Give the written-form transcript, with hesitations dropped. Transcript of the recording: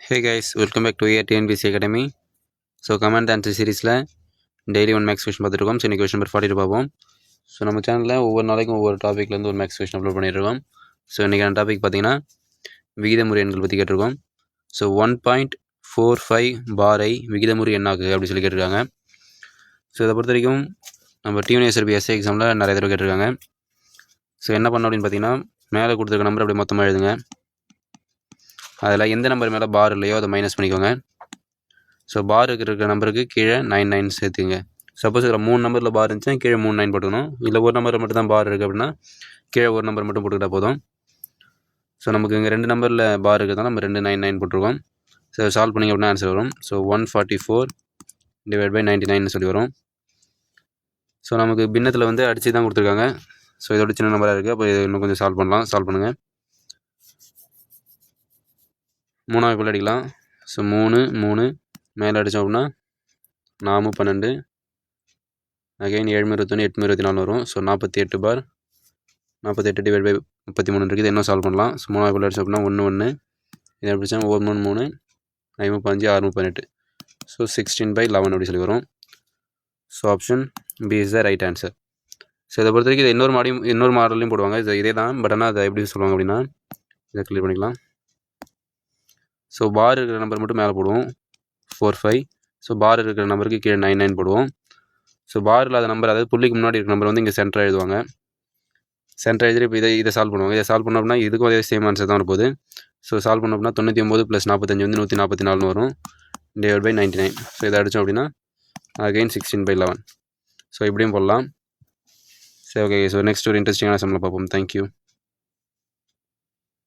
Hey guys, welcome back to TNPC Academy. So comment answer சீரீஸில் daily one maths question பார்த்துருக்கோம். So இன்றைக்கி question number 42 பார்ப்போம். So நம்ம சேனலில் ஒவ்வொரு நாளைக்கும் ஒவ்வொரு டாப்பிக்லேருந்து ஒரு மேக்ஸ் கொஷின் அப்லோட் பண்ணியிருக்கோம். ஸோ இன்றைக்கான டாபிக் பார்த்தீங்கன்னா விகிதமுறை எண்கள் பற்றி கேட்டிருக்கோம். ஸோ 1.45 பாரை விகிதமுறை எண்ணாக்கு அப்படி சொல்லி கேட்டிருக்காங்க. ஸோ இதை பொறுத்த வரைக்கும் நம்ம டிஎன்எஸ்ஆர்பி எஸ்ஐ எக்ஸாமில் நிறைய தடவை கேட்டிருக்காங்க. ஸோ என்ன பண்ணோம் அப்படின்னு பார்த்தீங்கன்னா, மேலே கொடுத்துருக்க நம்பர் அப்படியே மொத்தமாக எழுதுங்க. அதில் எந்த நம்பர் மேலே பார் இல்லையோ அதை மைனஸ் பண்ணிக்கோங்க. ஸோ பார் இருக்கிற நம்பருக்கு கீழே 99 சேர்த்துங்க. சப்போஸ் இதில் 3 நம்பரில் பார் இருந்துச்சுன்னா கீழே 39 போட்டுக்கணும். இல்லை ஒரு நம்பரில் மட்டும் தான் பார் இருக்குது அப்படின்னா கீழே ஒரு நம்பர் மட்டும் போட்டுக்கிட்டால் போதும். ஸோ நமக்கு இங்கே 2 நம்பரில் பார் இருக்கிறதால நம்ம 299 போட்டிருக்கோம். ஸோ சால்வ் பண்ணிங்க அப்படின்னா ஆன்சர் வரும். ஸோ 144 டிவைட் பை 99 சொல்லி வரும். ஸோ நமக்கு பின்னத்தில் வந்து அடித்து தான் கொடுத்துருக்காங்க. ஸோ இதோட சின்ன நம்பராக இருக்குது. அப்போ இன்னும் கொஞ்சம் சால்வ் பண்ணலாம். சால்வ் பண்ணுங்கள். 3 அடிக்கலாம். ஸோ 3 மேலே அடித்தோம் அப்படின்னா 4 12 அகைன் 721 824 வரும். ஸோ 48 பார் 48 டிவைட் பை 33 இருக்குது. இன்னும் சால்வ் பண்ணலாம். ஸோ 3 அடித்தோம் அப்படின்னா 1 1 இதை எப்படி 1 3 3 5 5 6 18. ஸோ 16/11 அப்படி சொல்லி வரும். So option B is the right answer. So இதை பொறுத்த வரைக்கும் இது இன்னொரு மாடல்லையும் போடுவாங்க. இது இதே தான். பட் ஆனால் அதை எப்படி சொல்லுவாங்க அப்படின்னா இதை கிளியர் பண்ணிக்கலாம். ஸோ பார் இருக்கிற நம்பர் மட்டும் மேலே போடுவோம் 45. ஸோ பார் இருக்கிற நம்பருக்கு கீழே 99 போடுவோம். ஸோ பார் இல்லாத நம்பர், அதாவது புள்ளிக்கு முன்னாடி இருக்கிற நம்பர் வந்து இங்கே சென்டராக எழுதுவாங்க. சென்டர் எழுதி இப்போ இதை சால்வ் பண்ணுவாங்க. இதை சால்வ் பண்ணோம்னா இதுக்கும் அதே சேம் ஆன்சர் தான் வரப்போகுது. ஸோ சால்வ் பண்ணோம்னா 99 + 45 வந்து 144 வரும். Divide by 99. ஸோ இதை அடித்தோம் அப்படின்னா அகைன் 16/11. ஸோ இப்படியும் போடலாம். சரி, ஓகே. ஸோ நெக்ஸ்ட் ஒரு இன்ட்ரெஸ்டிங்கான சம்மில் பார்ப்போம். தேங்க்யூ.